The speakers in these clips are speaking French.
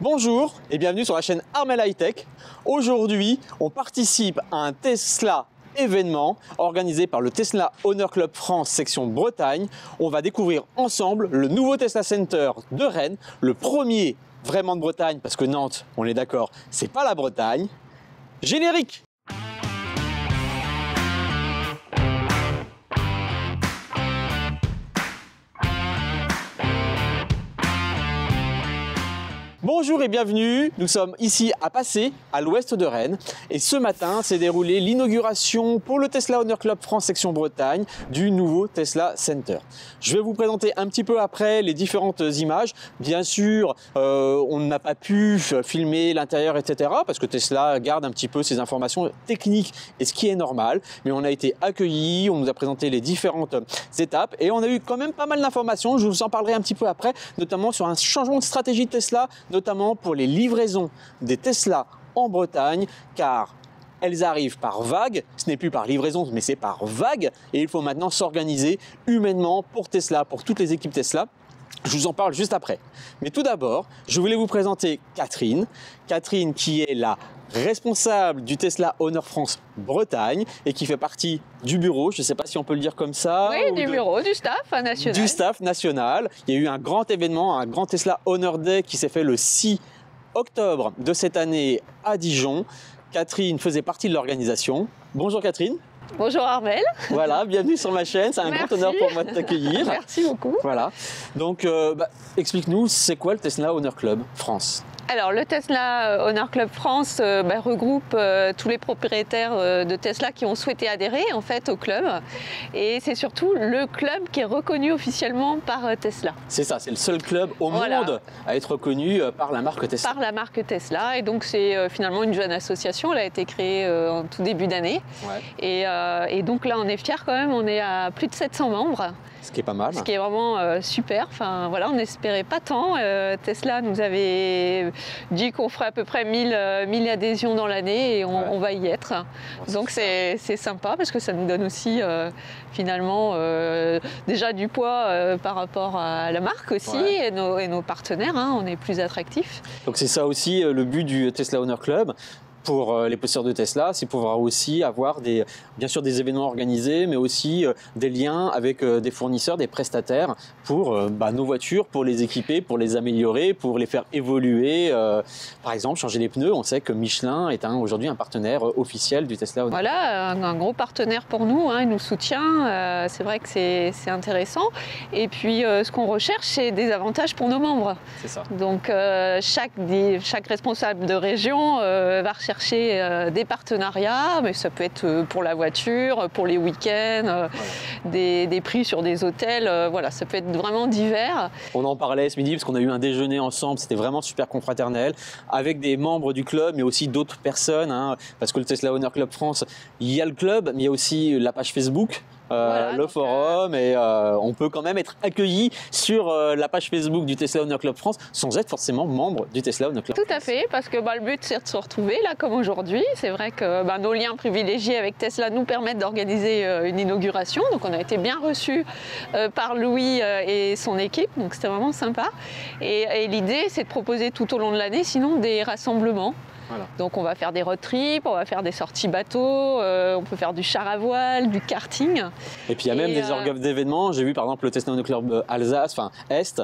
Bonjour et bienvenue sur la chaîne Armel High Tech. Aujourd'hui, on participe à un Tesla événement organisé par le Tesla Owner Club France section Bretagne. On va découvrir ensemble le nouveau Tesla Center de Rennes, le premier vraiment de Bretagne parce que Nantes, on est d'accord, c'est pas la Bretagne. Générique! Bonjour et bienvenue, nous sommes ici à Passé, à l'ouest de Rennes. Et ce matin s'est déroulée l'inauguration pour le Tesla Owner Club France section Bretagne du nouveau Tesla Center. Je vais vous présenter un petit peu après les différentes images. Bien sûr, on n'a pas pu filmer l'intérieur, etc. parce que Tesla garde un petit peu ses informations techniques et ce qui est normal. Mais on a été accueillis, on nous a présenté les différentes étapes et on a eu quand même pas mal d'informations. Je vous en parlerai un petit peu après, notamment sur un changement de stratégie de Tesla, notamment pour les livraisons des Tesla en Bretagne, car elles arrivent par vague, ce n'est plus par livraison, mais c'est par vague, et il faut maintenant s'organiser humainement pour Tesla, pour toutes les équipes Tesla. Je vous en parle juste après. Mais tout d'abord, je voulais vous présenter Catherine. Catherine qui est la responsable du Tesla Owner France Bretagne et qui fait partie du bureau, je ne sais pas si on peut le dire comme ça. Oui, du bureau, du staff national. Du staff national. Il y a eu un grand événement, un grand Tesla Owner Day qui s'est fait le 6 octobre de cette année à Dijon. Catherine faisait partie de l'organisation. Bonjour Catherine. Bonjour Armel. Voilà, bienvenue sur ma chaîne, c'est un grand honneur pour moi de t'accueillir. Merci beaucoup. Voilà, donc explique-nous, c'est quoi le Tesla Owner Club France ? Alors le Tesla Owner Club France regroupe tous les propriétaires de Tesla qui ont souhaité adhérer en fait au club, et c'est surtout le club qui est reconnu officiellement par Tesla. C'est ça, c'est le seul club au monde à être reconnu par la marque Tesla. Par la marque Tesla, et donc c'est finalement une jeune association, elle a été créée en tout début d'année. Ouais. Et donc là on est fiers quand même, on est à plus de 700 membres. Ce qui est pas mal. Ce qui est vraiment super. Enfin, voilà, on n'espérait pas tant. Tesla nous avait dit qu'on ferait à peu près 1000 adhésions dans l'année et on va y être. Ouais, donc c'est sympa parce que ça nous donne aussi finalement déjà du poids par rapport à la marque aussi, et nos partenaires. On est plus attractifs. Donc c'est ça aussi le but du Tesla Owner Club. Pour les possesseurs de Tesla, c'est pouvoir aussi avoir bien sûr des événements organisés, mais aussi des liens avec des fournisseurs, des prestataires pour nos voitures, pour les équiper, pour les améliorer, pour les faire évoluer. Par exemple, changer les pneus. On sait que Michelin est aujourd'hui un partenaire officiel du Tesla. Voilà, un gros partenaire pour nous, il nous soutient. C'est vrai que c'est intéressant. Et puis, ce qu'on recherche, c'est des avantages pour nos membres. C'est ça. Donc, chaque responsable de région va chercher des partenariats, mais ça peut être pour la voiture, pour les week-ends, des prix sur des hôtels, voilà, ça peut être vraiment divers. On en parlait ce midi parce qu'on a eu un déjeuner ensemble, c'était vraiment super confraternel, avec des membres du club, mais aussi d'autres personnes, parce que le Tesla Owner Club France, il y a le club, mais il y a aussi la page Facebook. Le forum, et on peut quand même être accueilli sur la page Facebook du Tesla Owner Club France sans être forcément membre du Tesla Owner Club France. Tout à fait, parce que le but c'est de se retrouver là comme aujourd'hui. C'est vrai que nos liens privilégiés avec Tesla nous permettent d'organiser une inauguration. Donc on a été bien reçus par Louis et son équipe, donc c'était vraiment sympa. Et l'idée c'est de proposer tout au long de l'année sinon des rassemblements. Voilà. Donc on va faire des road trips, on va faire des sorties bateaux, on peut faire du char à voile, du karting. Et puis il y a même des organes d'événements. J'ai vu par exemple le Tesla Owner Club Alsace, enfin Est,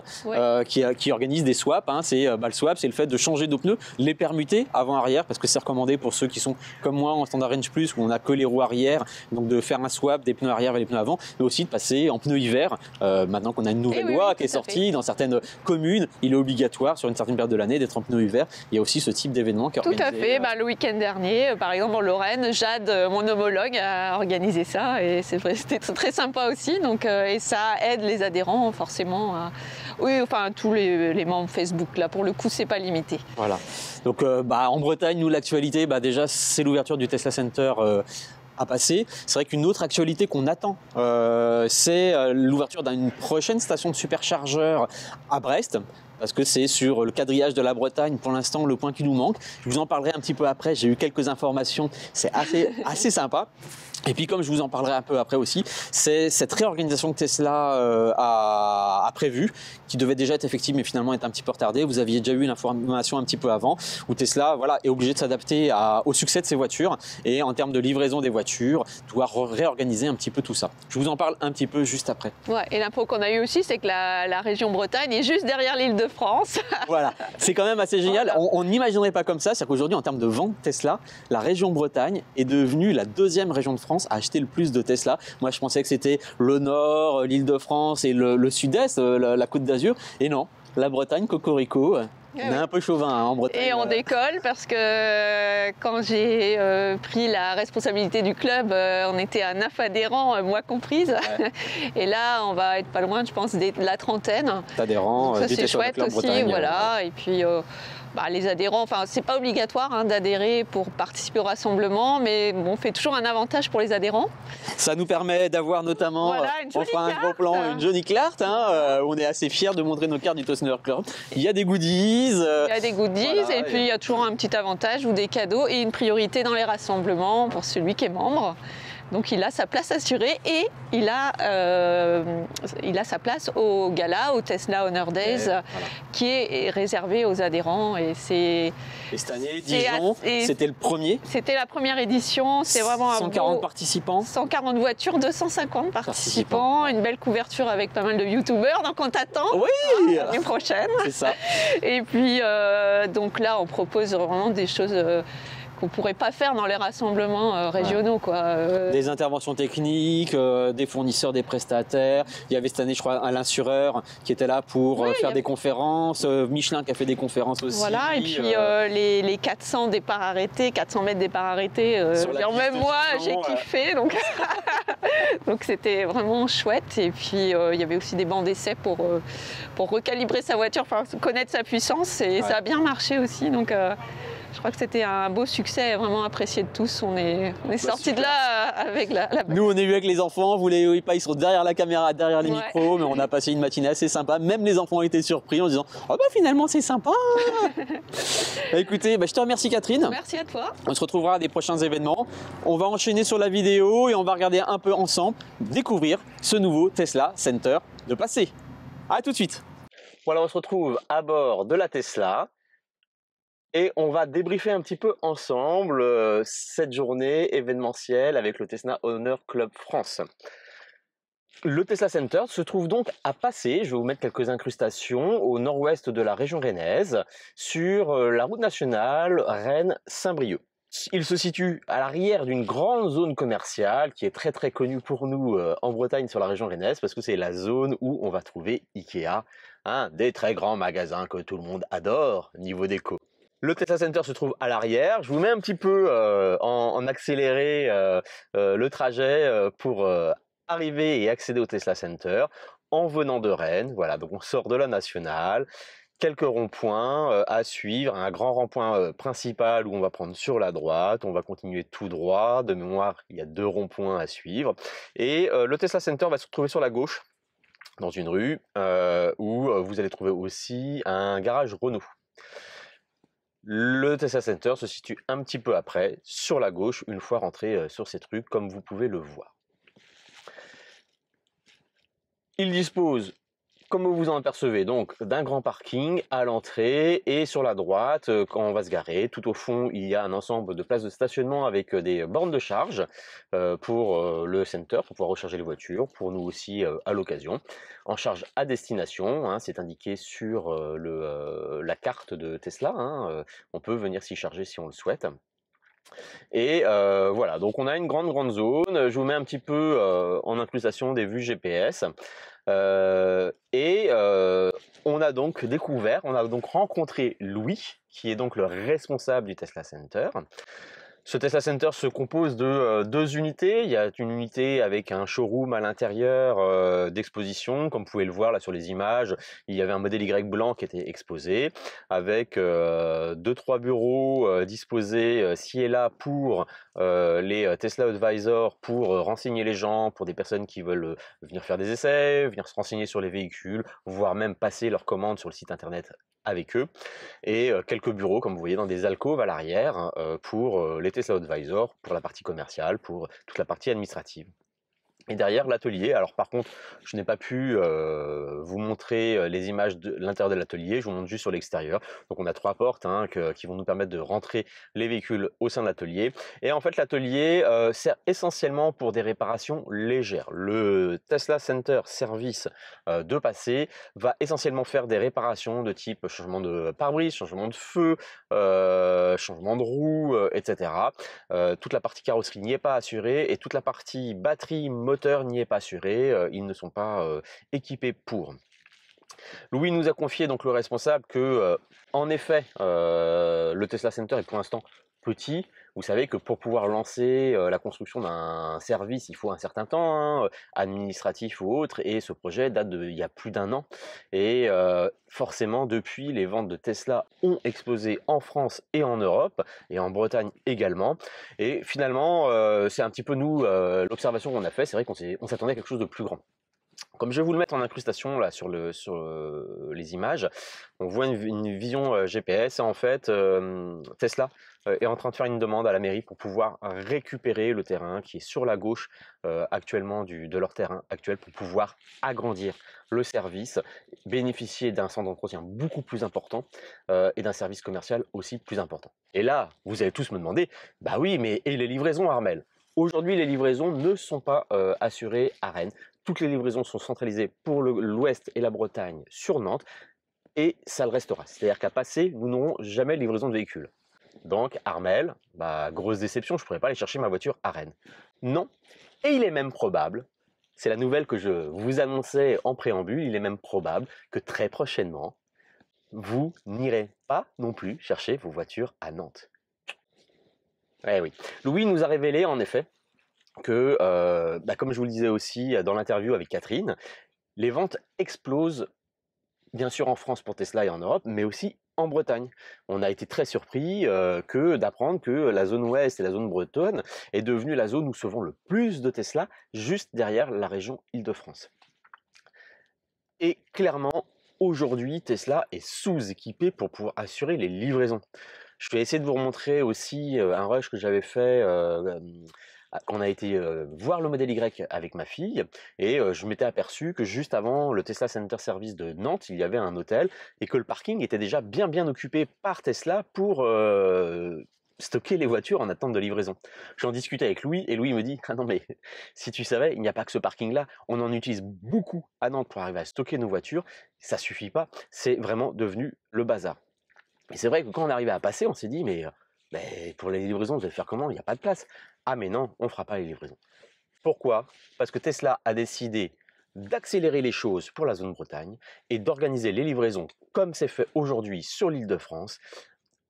qui organise des swaps. C'est le swap, c'est le fait de changer nos pneus, les permuter avant-arrière, parce que c'est recommandé pour ceux qui sont comme moi en Standard Range Plus où on n'a que les roues arrière, donc de faire un swap des pneus arrière et les pneus avant, mais aussi de passer en pneus hiver. Maintenant qu'on a une nouvelle loi qui est sortie dans certaines communes, il est obligatoire sur une certaine période de l'année d'être en pneus hiver. Il y a aussi ce type d'événement qui est organisé. Tout à fait. Le week-end dernier, par exemple en Lorraine, Jade, mon homologue, a organisé ça et c'était très sympa aussi. Donc, et ça aide les adhérents forcément. Tous les membres Facebook. Là, pour le coup, c'est pas limité. Voilà. Donc, en Bretagne, nous, l'actualité, déjà, c'est l'ouverture du Tesla Center. À passer. C'est vrai qu'une autre actualité qu'on attend, c'est l'ouverture d'une prochaine station de superchargeur à Brest. Parce que c'est sur le quadrillage de la Bretagne, pour l'instant, le point qui nous manque. Je vous en parlerai un petit peu après, j'ai eu quelques informations, c'est assez sympa. Et puis comme je vous en parlerai un peu après aussi, c'est cette réorganisation que Tesla a prévue, qui devait déjà être effective mais finalement est un petit peu retardée. Vous aviez déjà eu l'information un petit peu avant, où Tesla est obligé de s'adapter au succès de ses voitures et en termes de livraison des voitures, doit réorganiser un petit peu tout ça. Je vous en parle un petit peu juste après. Ouais, et l'info qu'on a eue aussi, c'est que la région Bretagne est juste derrière l'Île-de-France. Voilà, c'est quand même assez génial. Voilà. On n'imaginerait pas comme ça. C'est-à-dire qu'aujourd'hui, en termes de vente Tesla, la région Bretagne est devenue la deuxième région de France à acheter le plus de Tesla. Moi, je pensais que c'était le Nord, l'Île-de-France et le Sud-Est, la Côte d'Azur. Et non, la Bretagne, cocorico. On est un peu chauvin en Bretagne. Et on décolle parce que quand j'ai pris la responsabilité du club, on était à 9 adhérents, moi comprise. Ouais. Et là, on va être pas loin, je pense, de la trentaine. D'adhérents, ça c'est chouette aussi, Bretagne, voilà. Et puis les adhérents, enfin c'est pas obligatoire d'adhérer pour participer au rassemblement, mais bon, on fait toujours un avantage pour les adhérents. Ça nous permet d'avoir notamment, on fera un gros plan, une jolie carte, où on est assez fiers de montrer nos cartes du Toastner Club. Il y a des goodies. Il y a des goodies, voilà, et puis il y a toujours un petit avantage ou des cadeaux et une priorité dans les rassemblements pour celui qui est membre. Donc il a sa place assurée et il a sa place au gala, au Tesla Honor Days, voilà, qui est réservé aux adhérents. Et cette année, Dijon, c'était le premier. C'était la première édition. C'est vraiment 140 participants. 140 voitures, 250 participants. Une belle couverture avec pas mal de youtubeurs. Donc on t'attend l'année prochaine. C'est ça. Et puis donc là, on propose vraiment des choses qu'on ne pourrait pas faire dans les rassemblements régionaux. Quoi. Des interventions techniques, des fournisseurs, des prestataires. Il y avait cette année, je crois, Alain Sureur qui était là pour faire des conférences. Michelin qui a fait des conférences aussi. Voilà, et puis les 400 départs arrêtés, 400 mètres départ arrêtés. Même moi, j'ai kiffé. Donc c'était vraiment chouette. Et puis il y avait aussi des bancs d'essai pour recalibrer sa voiture, connaître sa puissance. Et ça a bien marché aussi. Donc, je crois que c'était un beau succès, vraiment apprécié de tous. On est sortis de là avec la... Nous, on est eu avec les enfants, vous les voyez pas, ils sont derrière la caméra, derrière les micros, mais on a passé une matinée assez sympa. Même les enfants ont été surpris en disant « Oh bah finalement, c'est sympa !» Écoutez, je te remercie Catherine. Merci à toi. On se retrouvera à des prochains événements. On va enchaîner sur la vidéo et on va regarder un peu ensemble, découvrir ce nouveau Tesla Center de passé. À tout de suite. Voilà, on se retrouve à bord de la Tesla. Et on va débriefer un petit peu ensemble cette journée événementielle avec le Tesla Honor Club France. Le Tesla Center se trouve donc à Passé, je vais vous mettre quelques incrustations, au nord-ouest de la région rennaise, sur la route nationale Rennes-Saint-Brieuc. Il se situe à l'arrière d'une grande zone commerciale qui est très très connue pour nous en Bretagne sur la région rennaise parce que c'est la zone où on va trouver Ikea, des très grands magasins que tout le monde adore niveau déco. Le Tesla Center se trouve à l'arrière. Je vous mets un petit peu en accéléré le trajet pour arriver et accéder au Tesla Center en venant de Rennes. Voilà, donc on sort de la nationale. Quelques ronds-points à suivre, un grand rond-point principal où on va prendre sur la droite, on va continuer tout droit, de mémoire il y a 2 ronds-points à suivre, et le Tesla Center va se trouver sur la gauche, dans une rue, où vous allez trouver aussi un garage Renault. Le Tesla Center se situe un petit peu après, sur la gauche, une fois rentré sur cette rue, comme vous pouvez le voir. Il dispose, comme vous en apercevez, donc d'un grand parking à l'entrée et sur la droite, quand on va se garer, tout au fond, il y a un ensemble de places de stationnement avec des bornes de charge pour le center, pour pouvoir recharger les voitures, pour nous aussi à l'occasion. En charge à destination, c'est indiqué sur la carte de Tesla, on peut venir s'y charger si on le souhaite. Et voilà, donc on a une grande zone. Je vous mets un petit peu en incrustation des vues GPS. On a donc découvert, on a donc rencontré Louis, qui est donc le responsable du Tesla Center. Ce Tesla Center se compose de 2 unités. Il y a une unité avec un showroom à l'intérieur d'exposition. Comme vous pouvez le voir là sur les images, il y avait un modèle Y blanc qui était exposé, avec 2-3 bureaux disposés ci et là pour les Tesla Advisors, pour renseigner les gens, pour des personnes qui veulent venir faire des essais, venir se renseigner sur les véhicules, voire même passer leurs commandes sur le site internet avec eux, et quelques bureaux, comme vous voyez, dans des alcôves à l'arrière pour les Tesla Advisor pour la partie commerciale, pour toute la partie administrative. Et derrière l'atelier, alors par contre, je n'ai pas pu vous montrer les images de l'intérieur de l'atelier, je vous montre juste sur l'extérieur. Donc on a 3 portes qui vont nous permettre de rentrer les véhicules au sein de l'atelier. Et en fait, l'atelier sert essentiellement pour des réparations légères. Le Tesla Center Service de Passé va essentiellement faire des réparations de type changement de pare-brise, changement de feu, changement de roue, etc. Toute la partie carrosserie n'y est pas assurée et toute la partie batterie, moteur n'y est pas assurée, ils ne sont pas équipés pour. Louis nous a confié, donc le responsable, que en effet le Tesla Center est pour l'instant petit. Vous savez que pour pouvoir lancer la construction d'un service, il faut un certain temps, administratif ou autre, et ce projet date d'il y a plus d'1 an. Et forcément, depuis, les ventes de Tesla ont explosé en France et en Europe, et en Bretagne également. Et finalement, c'est un petit peu nous, l'observation qu'on a fait, c'est vrai qu'on s'attendait à quelque chose de plus grand. Comme je vais vous le mettre en incrustation là sur les images, on voit une vision GPS et en fait Tesla est en train de faire une demande à la mairie pour pouvoir récupérer le terrain qui est sur la gauche actuellement de leur terrain actuel pour pouvoir agrandir le service, bénéficier d'un centre d'entretien beaucoup plus important et d'un service commercial aussi plus important. Et là, vous allez tous me demander, bah oui, mais et les livraisons, Armel? Aujourd'hui, les livraisons ne sont pas assurées à Rennes. Toutes les livraisons sont centralisées pour l'Ouest et la Bretagne sur Nantes, et ça le restera. C'est-à-dire qu'à Passé, nous n'aurons jamais de livraison de véhicules. Donc, Armel, bah, grosse déception, je ne pourrais pas aller chercher ma voiture à Rennes. Non, et il est même probable, c'est la nouvelle que je vous annonçais en préambule, il est même probable que très prochainement, vous n'irez pas non plus chercher vos voitures à Nantes. Eh oui, Louis nous a révélé en effet que, comme je vous le disais aussi dans l'interview avec Catherine, les ventes explosent bien sûr en France pour Tesla et en Europe, mais aussi en Bretagne. On a été très surpris d'apprendre que la zone ouest et la zone bretonne est devenue la zone où se vend le plus de Tesla, juste derrière la région Île-de-France. Et clairement, aujourd'hui, Tesla est sous-équipé pour pouvoir assurer les livraisons. Je vais essayer de vous remontrer aussi un rush que j'avais fait on a été voir le modèle Y avec ma fille et je m'étais aperçu que juste avant le Tesla Center Service de Nantes, il y avait un hôtel et que le parking était déjà bien occupé par Tesla pour stocker les voitures en attente de livraison. J'en discutais avec Louis et Louis me dit « Ah non mais si tu savais, il n'y a pas que ce parking-là, on en utilise beaucoup à Nantes pour arriver à stocker nos voitures, ça suffit pas, c'est vraiment devenu le bazar. » Et c'est vrai que quand on arrivait à Passé, on s'est dit « Mais pour les livraisons, vous allez faire comment? Il n'y a pas de place. » Ah mais non, on ne fera pas les livraisons. Pourquoi? Parce que Tesla a décidé d'accélérer les choses pour la zone Bretagne et d'organiser les livraisons comme c'est fait aujourd'hui sur l'Île-de-France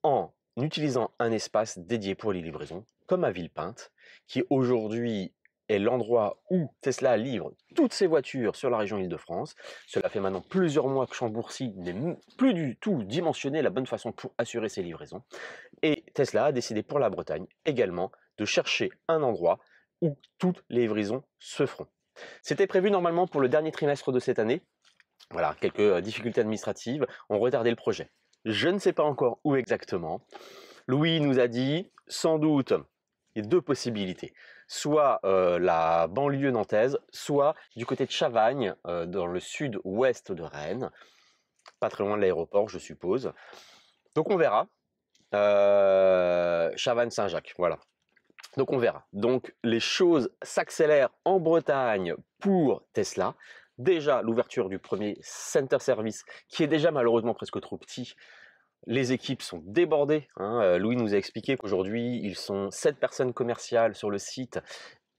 en utilisant un espace dédié pour les livraisons, comme à Villepinte, qui aujourd'hui est l'endroit où Tesla livre toutes ses voitures sur la région Île-de-France. Cela fait maintenant plusieurs mois que Chambourcy n'est plus du tout dimensionné la bonne façon pour assurer ses livraisons. Et Tesla a décidé pour la Bretagne également de chercher un endroit où toutes les livraisons se feront. C'était prévu normalement pour le dernier trimestre de cette année. Voilà, quelques difficultés administratives ont retardé le projet. Je ne sais pas encore où exactement. Louis nous a dit, sans doute, il y a 2 possibilités. Soit la banlieue nantaise, soit du côté de Chavagne, dans le sud-ouest de Rennes, pas très loin de l'aéroport, je suppose. Donc on verra. Chavannes-Saint-Jacques, voilà. Donc on verra. Donc les choses s'accélèrent en Bretagne pour Tesla. Déjà l'ouverture du premier Center Service, qui est déjà malheureusement presque trop petit. Les équipes sont débordées. Louis nous a expliqué qu'aujourd'hui, ils sont 7 personnes commerciales sur le site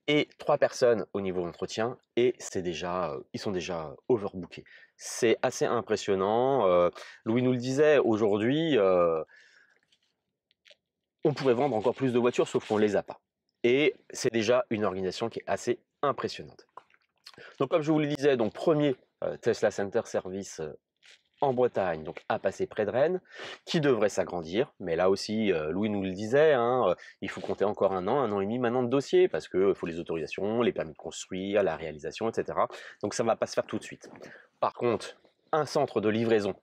et 3 personnes au niveau d'entretien. Et ils sont déjà overbookés. C'est assez impressionnant. Louis nous le disait, aujourd'hui, on pourrait vendre encore plus de voitures, sauf qu'on ne les a pas. Et c'est déjà une organisation qui est assez impressionnante. Donc comme je vous le disais, donc premier Tesla Center Service en Bretagne, donc à Passé près de Rennes, qui devrait s'agrandir. Mais là aussi, Louis nous le disait, il faut compter encore 1 an et demi maintenant de dossier, parce qu'il faut les autorisations, les permis de construire, la réalisation, etc. Donc ça ne va pas se faire tout de suite. Par contre, un centre de livraison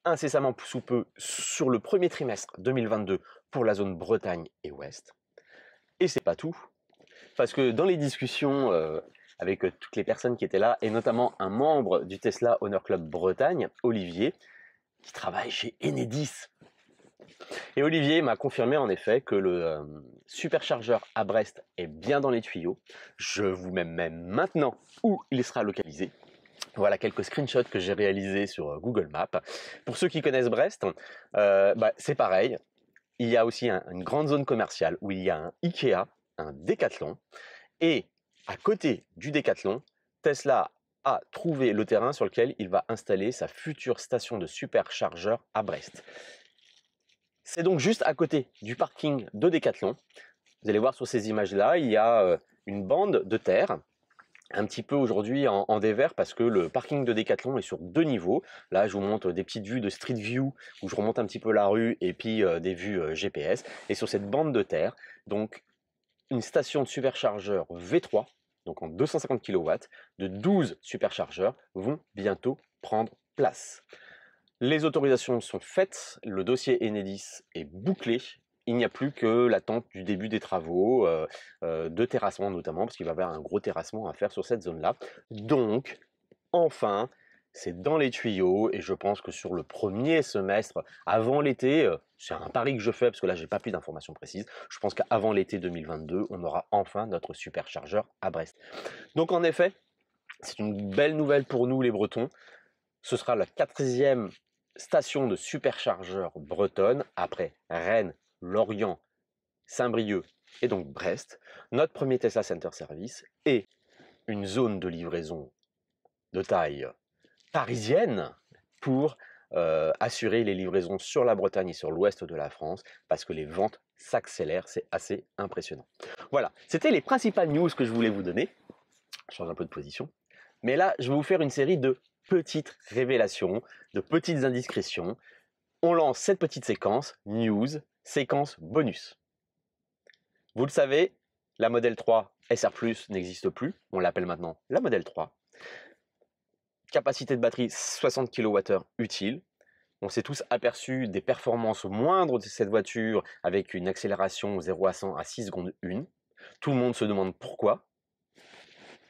incessamment sous peu sur le premier trimestre 2022 pour la zone Bretagne et Ouest. Et c'est pas tout, parce que dans les discussions avec toutes les personnes qui étaient là, et notamment un membre du Tesla Owner Club Bretagne, Olivier, qui travaille chez Enedis. Et Olivier m'a confirmé en effet que le superchargeur à Brest est bien dans les tuyaux. Je vous mets même maintenant où il sera localisé. Voilà quelques screenshots que j'ai réalisés sur Google Maps. Pour ceux qui connaissent Brest, c'est pareil. Il y a aussi une grande zone commerciale où il y a un Ikea, un Decathlon. Et à côté du Decathlon, Tesla a trouvé le terrain sur lequel il va installer sa future station de superchargeur à Brest. C'est donc juste à côté du parking de Decathlon. Vous allez voir sur ces images-là, il y a une bande de terre, un petit peu aujourd'hui en dévers parce que le parking de Decathlon est sur 2 niveaux. Là, je vous montre des petites vues de Street View où je remonte un petit peu la rue et puis des vues GPS. Et sur cette bande de terre, donc une station de superchargeur V3, donc en 250 kW, de 12 superchargeurs vont bientôt prendre place. Les autorisations sont faites, le dossier Enedis est bouclé. Il n'y a plus que l'attente du début des travaux, de terrassement notamment, parce qu'il va y avoir un gros terrassement à faire sur cette zone-là. Donc, enfin, c'est dans les tuyaux, et je pense que sur le premier semestre, avant l'été, c'est un pari que je fais, parce que là, j'ai pas plus d'informations précises, je pense qu'avant l'été 2022, on aura enfin notre superchargeur à Brest. Donc, en effet, c'est une belle nouvelle pour nous, les Bretons. Ce sera la 4e station de superchargeur bretonne, après Rennes, Lorient, Saint-Brieuc et donc Brest, notre premier Tesla Center Service et une zone de livraison de taille parisienne pour assurer les livraisons sur la Bretagne et sur l'ouest de la France parce que les ventes s'accélèrent, c'est assez impressionnant. Voilà, c'était les principales news que je voulais vous donner. Je change un peu de position. Mais là, je vais vous faire une série de petites révélations, de petites indiscrétions. On lance cette petite séquence, news, séquence bonus. Vous le savez, la Model 3 SR+, n'existe plus, on l'appelle maintenant la Model 3. Capacité de batterie 60 kWh utile. On s'est tous aperçus des performances moindres de cette voiture avec une accélération 0 à 100 à 6 secondes 1. Tout le monde se demande pourquoi.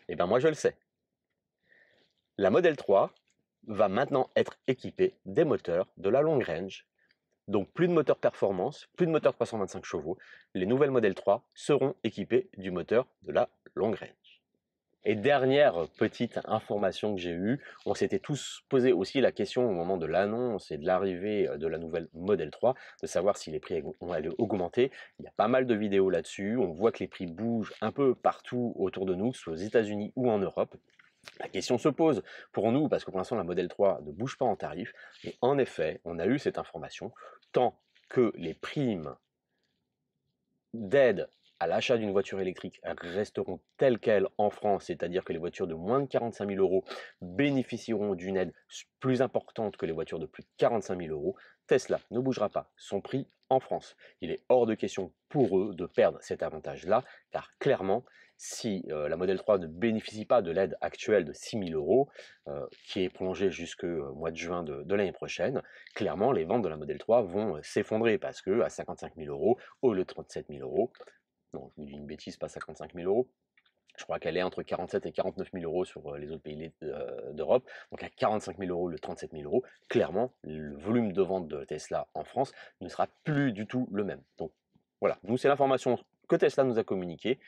Eh bien moi je le sais. La Model 3 va maintenant être équipée des moteurs de la long range. Donc plus de moteur performance, plus de moteur 325 chevaux. Les nouvelles Model 3 seront équipées du moteur de la long range. Et dernière petite information que j'ai eue, on s'était tous posé aussi la question au moment de l'annonce et de l'arrivée de la nouvelle Model 3, de savoir si les prix vont aller augmenter. Il y a pas mal de vidéos là-dessus, on voit que les prix bougent un peu partout autour de nous, que ce soit aux États-Unis ou en Europe. La question se pose pour nous, parce que pour l'instant la Model 3 ne bouge pas en tarif, et en effet, on a eu cette information, tant que les primes d'aide à l'achat d'une voiture électrique resteront telles quelles en France, c'est-à-dire que les voitures de moins de 45 000 € bénéficieront d'une aide plus importante que les voitures de plus de 45 000 €, Tesla ne bougera pas son prix en France. Il est hors de question pour eux de perdre cet avantage-là, car clairement, si la Model 3 ne bénéficie pas de l'aide actuelle de 6 000 €, qui est prolongée jusqu'au mois de juin de l'année prochaine, clairement les ventes de la Model 3 vont s'effondrer parce que à 55 000 € au lieu de 37 000 €, non, je vous dis une bêtise, pas 55 000 €. Je crois qu'elle est entre 47 et 49 000 € sur les autres pays d'Europe. Donc à 45 000 €, le 37 000 €, clairement, le volume de vente de Tesla en France ne sera plus du tout le même. Donc voilà, nous c'est l'information que Tesla nous a communiquée.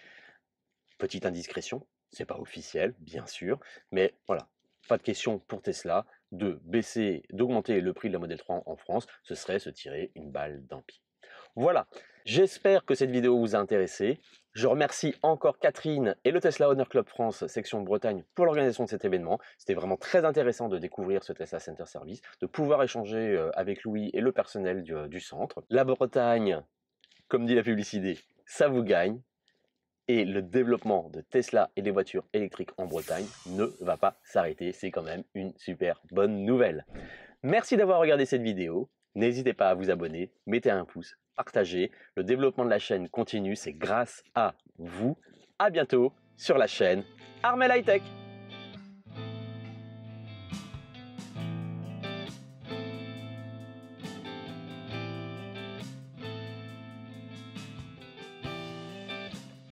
Petite indiscrétion, c'est pas officiel, bien sûr, mais voilà, pas de question pour Tesla de baisser, d'augmenter le prix de la Model 3 en France, ce serait se tirer une balle dans le pied. Voilà, j'espère que cette vidéo vous a intéressé. Je remercie encore Catherine et le Tesla Owner Club France section Bretagne pour l'organisation de cet événement. C'était vraiment très intéressant de découvrir ce Tesla Center Service, de pouvoir échanger avec Louis et le personnel du centre. La Bretagne, comme dit la publicité, ça vous gagne. Et le développement de Tesla et des voitures électriques en Bretagne ne va pas s'arrêter. C'est quand même une super bonne nouvelle. Merci d'avoir regardé cette vidéo. N'hésitez pas à vous abonner, mettez un pouce, partagez. Le développement de la chaîne continue, c'est grâce à vous. À bientôt sur la chaîne Armel High Tech.